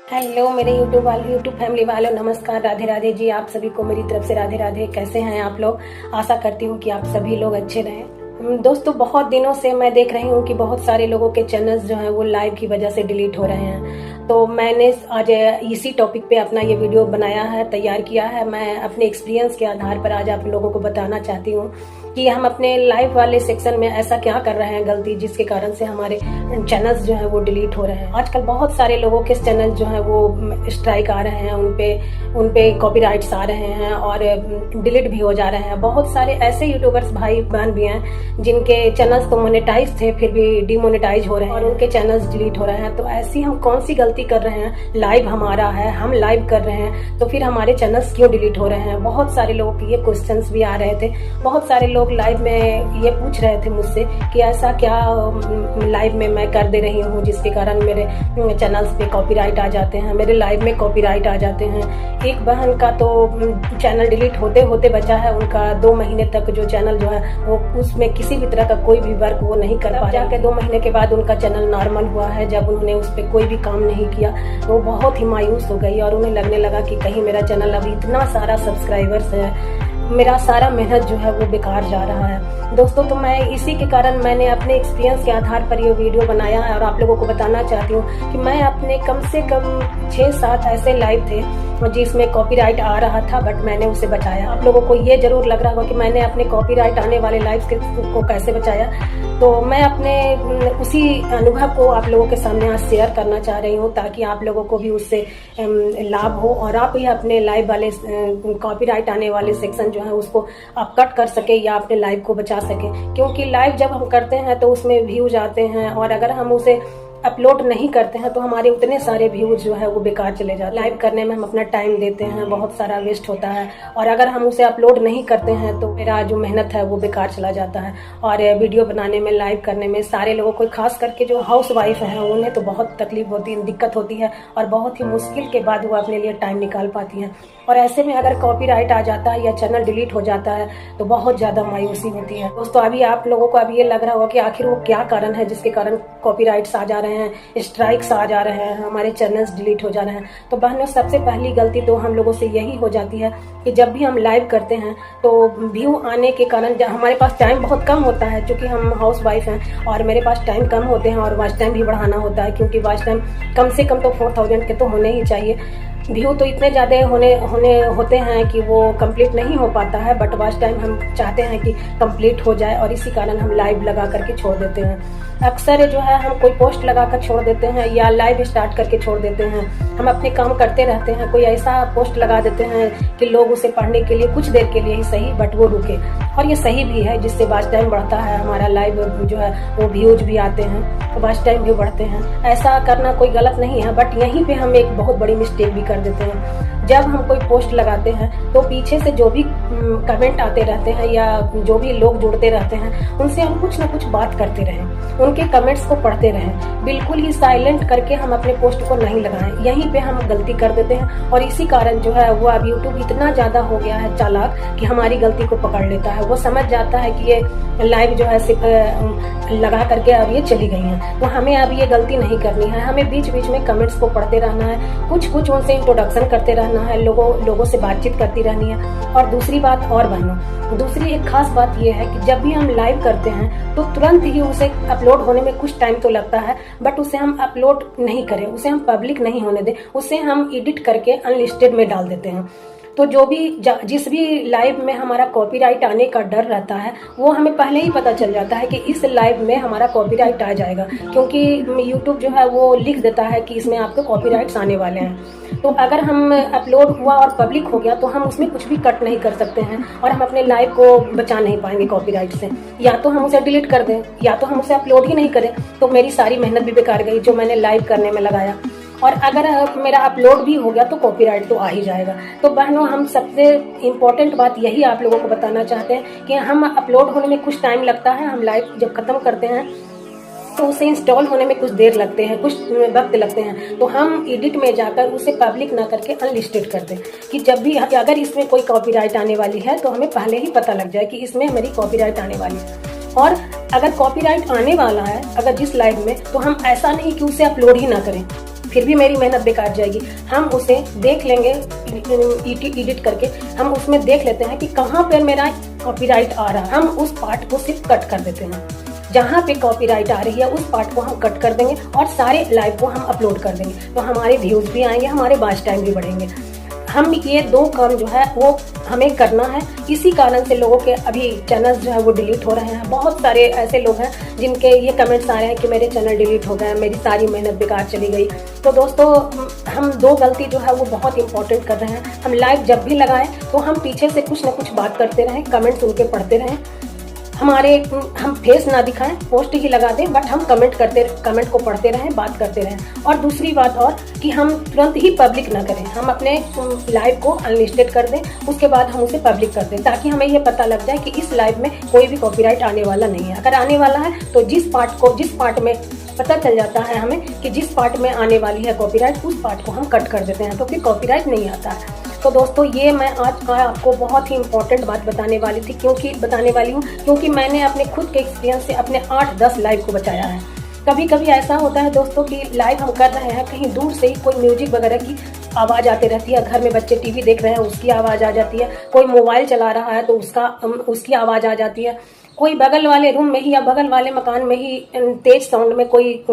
Hello मेरे YouTube family वालों, नमस्कार, राधे राधे जी। आप सभी को मेरी तरफ से राधे राधे। कैसे हैं आप लोग? आशा करती हूँ कि आप सभी लोग अच्छे रहें। दोस्तों, बहुत दिनों से मैं देख रही हूँ कि बहुत सारे लोगों के चैनल्स जो हैं वो लाइव की वजह से डिलीट हो रहे हैं। तो मैंने आज इसी टॉपिक पे अपना ये वीडियो बनाया है, तैयार किया है। मैं अपने एक्सपीरियंस के आधार पर आज आप लोगों को बताना चाहती हूँ कि हम अपने लाइव वाले सेक्शन में ऐसा क्या कर रहे हैं गलती, जिसके कारण से हमारे चैनल्स जो है वो डिलीट हो रहे हैं। आजकल बहुत सारे लोगों के चैनल जो है वो स्ट्राइक आ रहे हैं, उनपे कॉपीराइट्स आ रहे हैं और डिलीट भी हो जा रहे हैं। बहुत सारे ऐसे यूट्यूबर्स भाई बहन भी हैं जिनके चैनल्स तो मोनेटाइज थे फिर भी डिमोनेटाइज हो रहे हैं और उनके चैनल्स डिलीट हो रहे हैं। तो ऐसी हम कौन सी गलती कर रहे हैं? लाइव हमारा है, हम लाइव कर रहे हैं, तो फिर हमारे चैनल्स क्यों डिलीट हो रहे हैं? बहुत सारे लोगों के ये क्वेश्चंस भी आ रहे थे। बहुत सारे लोग लाइव में ये पूछ रहे थे मुझसे कि ऐसा क्या लाइव में मैं कर दे रही हूँ जिसके कारण मेरे चैनल्स पे कॉपीराइट आ जाते हैं, मेरे लाइव में कॉपीराइट आ जाते हैं। एक बहन का तो चैनल डिलीट होते होते बचा है, उनका 2 महीने तक जो चैनल जो है वो उसमें किसी भी तरह का कोई भी वर्क वो नहीं कर पाया। जाके 2 महीने के बाद उनका चैनल नॉर्मल हुआ है। जब उन्होंने उस पर कोई भी काम नहीं किया तो वो बहुत ही मायूस हो गई और उन्हें लगने लगा कि कहीं मेरा चैनल अभी इतना सारा सब्सक्राइबर्स है, मेरा सारा मेहनत जो है वो बेकार जा रहा है। दोस्तों, तो मैं इसी के कारण मैंने अपने एक्सपीरियंस के आधार पर ये वीडियो बनाया है और आप लोगों को बताना चाहती हूँ कि मैं अपने कम से कम 6-7 ऐसे लाइव थे जिसमें कॉपीराइट आ रहा था, बट मैंने उसे बचाया। आप लोगों को ये जरूर लग रहा होगा कि मैंने अपने कॉपीराइट आने वाले लाइव को कैसे बचाया। तो मैं अपने उसी अनुभव को आप लोगों के सामने आज शेयर करना चाह रही हूँ ताकि आप लोगों को भी उससे लाभ हो और आप भी अपने लाइव वाले कॉपीराइट आने वाले सेक्शन जो है उसको आप कट कर सके या अपने लाइव को बचा सके। क्योंकि लाइव जब हम करते हैं तो उसमें व्यूज आते हैं और अगर हम उसे अपलोड नहीं करते हैं तो हमारे उतने सारे व्यूज जो है वो बेकार चले जाते हैं। लाइव करने में हम अपना टाइम देते हैं, बहुत सारा वेस्ट होता है और अगर हम उसे अपलोड नहीं करते हैं तो मेरा जो मेहनत है वो बेकार चला जाता है। और वीडियो बनाने में, लाइव करने में सारे लोगों को, खास करके जो हाउस वाइफ है उन्हें तो बहुत तकलीफ होती है, दिक्कत होती है और बहुत ही मुश्किल के बाद वो अपने लिए टाइम निकाल पाती हैं। और ऐसे में अगर कॉपीराइट आ जाता है या चैनल डिलीट हो जाता है तो बहुत ज्यादा मायूसी होती है। दोस्तों, अभी आप लोगों को अभी ये लग रहा होगा कि आखिर वो क्या कारण है जिसके कारण कॉपीराइट्स आ जा रहे हैं, स्ट्राइक्स आ जा रहे हैं, हमारे चैनल्स डिलीट हो जा रहे हैं। तो बहनों, सबसे पहली गलती तो हम लोगों से यही हो जाती है कि जब भी हम लाइव करते हैं तो व्यू आने के कारण हमारे पास टाइम बहुत कम होता है। क्योंकि हम हाउस वाइफ हैं और मेरे पास टाइम कम होते हैं और वॉच टाइम भी बढ़ाना होता है, क्योंकि वॉच टाइम कम से कम तो 4000 के तो होने ही चाहिए। व्यू तो इतने ज़्यादा होते हैं कि वो कंप्लीट नहीं हो पाता है, बट वॉच टाइम हम चाहते हैं कि कंप्लीट हो जाए और इसी कारण हम लाइव लगा करके छोड़ देते हैं। अक्सर जो है हम कोई पोस्ट लगाकर छोड़ देते हैं या लाइव स्टार्ट करके छोड़ देते हैं। हम अपने काम करते रहते हैं, कोई ऐसा पोस्ट लगा देते हैं कि लोग उसे पढ़ने के लिए कुछ देर के लिए ही सही बट वो रुके, और ये सही भी है, जिससे वॉच टाइम बढ़ता है, हमारा लाइव जो है वो व्यूज भी आते हैं, वॉच टाइम भी बढ़ते हैं। ऐसा करना कोई गलत नहीं है, बट यहीं पे हम एक बहुत बड़ी मिस्टेक भी कर देते हैं। जब हम कोई पोस्ट लगाते हैं तो पीछे से जो भी कमेंट आते रहते हैं या जो भी लोग जुड़ते रहते हैं उनसे हम कुछ ना कुछ बात करते रहें, उनके कमेंट्स को पढ़ते रहें। बिल्कुल ही साइलेंट करके हम अपने पोस्ट को नहीं लगाएं, यहीं पे हम गलती कर देते हैं और इसी कारण जो है वो अब यूट्यूब इतना ज्यादा हो गया है चालाक कि हमारी गलती को पकड़ लेता है। वो समझ जाता है कि ये लाइव जो है सिर्फ लगा करके अब ये चली गई हैं, तो हमें अब ये गलती नहीं करनी है। हमें बीच बीच में कमेंट्स को पढ़ते रहना है, कुछ कुछ उनसे इंट्रोडक्शन करते रहना है, लोगों से बातचीत करती रहनी है। और दूसरी बात और बहनों, दूसरी एक खास बात ये है कि जब भी हम लाइव करते हैं तो तुरंत ही उसे अपलोड होने में कुछ टाइम तो लगता है, बट उसे हम अपलोड नहीं करें, उसे हम पब्लिक नहीं होने दें, उसे हम एडिट करके अनलिस्टेड में डाल देते हैं। तो जिस भी लाइव में हमारा कॉपीराइट आने का डर रहता है वो हमें पहले ही पता चल जाता है कि इस लाइव में हमारा कॉपीराइट आ जाएगा, क्योंकि यूट्यूब जो है वो लिख देता है कि इसमें आपके कॉपीराइट्स आने वाले हैं। तो अगर हम अपलोड हुआ और पब्लिक हो गया तो हम उसमें कुछ भी कट नहीं कर सकते हैं और हम अपने लाइव को बचा नहीं पाएंगे कॉपीराइट से। या तो हम उसे डिलीट कर दें या तो हम उसे अपलोड ही नहीं करें, तो मेरी सारी मेहनत भी बेकार गई जो मैंने लाइव करने में लगाया। और अगर मेरा अपलोड भी हो गया तो कॉपीराइट तो आ ही जाएगा। तो बहनों, हम सबसे इम्पोर्टेंट बात यही आप लोगों को बताना चाहते हैं कि हम अपलोड होने में कुछ टाइम लगता है, हम लाइव जब खत्म करते हैं तो उसे इंस्टॉल होने में कुछ देर लगते हैं, कुछ वक्त लगते हैं। तो हम एडिट में जाकर उसे पब्लिक ना करके अनलिस्टेड कर दें कि जब भी अगर इसमें कोई कॉपीराइट आने वाली है तो हमें पहले ही पता लग जाए कि इसमें मेरी कॉपीराइट आने वाली है। और अगर कॉपीराइट आने वाला है अगर जिस लाइव में, तो हम ऐसा नहीं कि उसे अपलोड ही ना करें, फिर भी मेरी मेहनत बेकार जाएगी। हम उसे देख लेंगे एडिट करके, हम उसमें देख लेते हैं कि कहाँ पर मेरा कॉपीराइट आ रहा है, हम उस पार्ट को सिर्फ कट कर देते हैं। जहाँ पे कॉपीराइट आ रही है उस पार्ट को हम कट कर देंगे और सारे लाइव को हम अपलोड कर देंगे, तो हमारे व्यूज भी आएंगे, हमारे वॉच टाइम भी बढ़ेंगे। हम ये 2 काम जो है वो हमें करना है। इसी कारण से लोगों के अभी चैनल जो है वो डिलीट हो रहे हैं। बहुत सारे ऐसे लोग हैं जिनके ये कमेंट्स आ रहे हैं कि मेरे चैनल डिलीट हो गए, मेरी सारी मेहनत बेकार चली गई। तो दोस्तों हम 2 गलती जो है वो बहुत इंपॉर्टेंट कर रहे हैं। हम लाइव जब भी लगाएं तो हम पीछे से कुछ ना कुछ बात करते रहें, कमेंट्स उनके पढ़ते रहें। हम फेस ना दिखाएं, पोस्ट ही लगा दें, बट हम कमेंट को पढ़ते रहें, बात करते रहें। और दूसरी बात और कि हम तुरंत ही पब्लिक ना करें, हम अपने लाइव को अनलिस्टेड कर दें, उसके बाद हम उसे पब्लिक कर दें, ताकि हमें ये पता लग जाए कि इस लाइव में कोई भी कॉपीराइट आने वाला नहीं है। अगर आने वाला है तो जिस पार्ट में पता चल जाता है हमें कि जिस पार्ट में आने वाली है कॉपीराइट, उस पार्ट को हम कट कर देते हैं, तो फिर कॉपीराइट नहीं आता है। तो दोस्तों ये मैं आज आपको बहुत ही इम्पोर्टेंट बात बताने वाली हूँ, क्योंकि मैंने अपने खुद के एक्सपीरियंस से अपने 8-10 लाइव को बचाया है। कभी कभी ऐसा होता है दोस्तों कि लाइव हम कर रहे हैं, कहीं दूर से ही कोई म्यूजिक वगैरह की आवाज़ आती रहती है, घर में बच्चे टीवी देख रहे हैं उसकी आवाज़ आ जाती है, कोई मोबाइल चला रहा है तो उसकी आवाज़ आ जाती है, कोई बगल वाले रूम में ही या बगल वाले मकान में ही तेज साउंड में कोई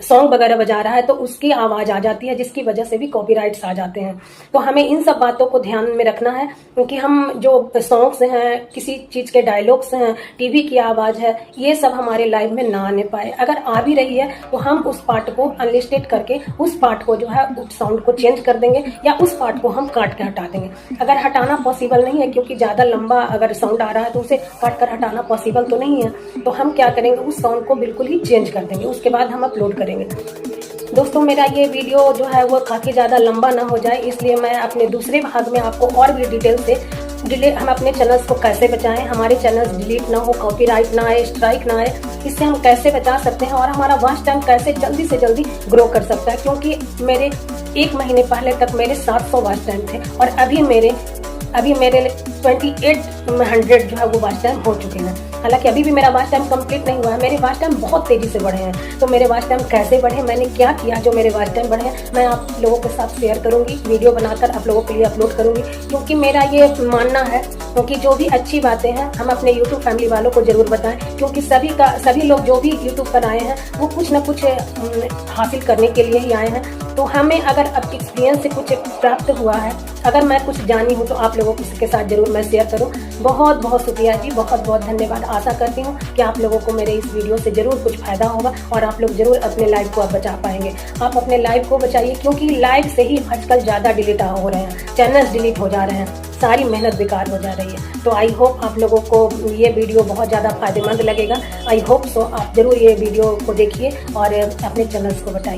सॉन्ग वगैरह बजा रहा है तो उसकी आवाज़ आ जाती है, जिसकी वजह से भी कॉपीराइट्स आ जाते हैं। तो हमें इन सब बातों को ध्यान में रखना है, क्योंकि हम जो सॉन्ग्स हैं, किसी चीज़ के डायलॉग्स हैं, टीवी की आवाज़ है, ये सब हमारे लाइव में ना आने पाए। अगर आ भी रही है तो हम उस पार्ट को अनलिस्टेड करके उस पार्ट को जो है साउंड को चेंज कर देंगे, या उस पार्ट को हम काट के हटा देंगे। अगर हटाना पॉसिबल नहीं है, क्योंकि ज़्यादा लंबा अगर साउंड आ रहा है तो उसे काट कर हटाना पॉसिबल तो नहीं है, तो हम क्या करेंगे, उस साउंड को बिल्कुल ही चेंज कर देंगे, उसके बाद हम अपलोड करेंगे। दोस्तों मेरा ये वीडियो जो है वो काफ़ी ज़्यादा लंबा ना हो जाए, इसलिए मैं अपने दूसरे भाग में आपको और भी डिटेल से हम अपने चैनल्स को कैसे बचाएं, हमारे चैनल्स डिलीट ना हो, कॉपीराइट ना आए, स्ट्राइक ना आए, इससे हम कैसे बचा सकते हैं और हमारा वॉच टाइम कैसे जल्दी से जल्दी ग्रो कर सकता है। क्योंकि मेरे 1 महीने पहले तक मेरे 700 वॉच टाइम थे और अभी मेरे 2800 जो है वो वॉच टाइम हो चुके हैं। हालांकि अभी भी मेरा वॉच टाइम कंप्लीट नहीं हुआ है, मेरे वॉच टाइम बहुत तेजी से बढ़े हैं। तो मेरे वॉच टाइम कैसे बढ़े, मैंने क्या किया जो मेरे वॉच टाइम बढ़े हैं, मैं आप लोगों के साथ शेयर करूंगी, वीडियो बनाकर आप लोगों के लिए अपलोड करूंगी। क्योंकि मेरा ये मानना है, क्योंकि जो भी अच्छी बातें हैं हम अपने यूट्यूब फैमिली वालों को जरूर बताएं, क्योंकि सभी लोग जो भी यूट्यूब पर आए हैं वो कुछ ना कुछ हासिल करने के लिए ही आए हैं। तो हमें अगर अब एक्सपीरियंस से कुछ प्राप्त हुआ है, अगर मैं कुछ जानी हूँ, तो आप लोगों के साथ जरूर मैं शेयर करूँ। बहुत बहुत शुक्रिया जी, बहुत बहुत धन्यवाद। आशा करती हूँ कि आप लोगों को मेरे इस वीडियो से जरूर कुछ फायदा होगा और आप लोग जरूर अपने लाइव को अब बचा पाएंगे। आप अपने लाइव को बचाइए, क्योंकि लाइव से ही आजकल ज़्यादा डिलीट हो रहे हैं, चैनल्स डिलीट हो जा रहे हैं, सारी मेहनत बेकार हो जा रही है। तो आई होप आप लोगों को ये वीडियो बहुत ज़्यादा फायदेमंद लगेगा। आई होप सो आप जरूर ये वीडियो को देखिए और अपने चैनल्स को बचा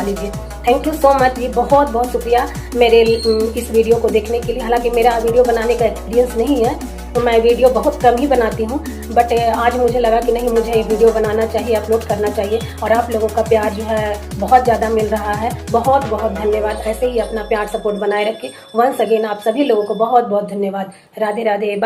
लीजिए। थैंक यू सो मच जी, बहुत बहुत शुक्रिया मेरे इस वीडियो को देखने के लिए। हालांकि मेरा वीडियो बनाने का एक्सपीरियंस नहीं है, तो मैं वीडियो बहुत कम ही बनाती हूँ, बट आज मुझे लगा कि नहीं, मुझे ये वीडियो बनाना चाहिए, अपलोड करना चाहिए। और आप लोगों का प्यार जो है बहुत ज़्यादा मिल रहा है, बहुत बहुत धन्यवाद। ऐसे ही अपना प्यार सपोर्ट बनाए रखें। वंस अगेन आप सभी लोगों को बहुत बहुत धन्यवाद। राधे राधे।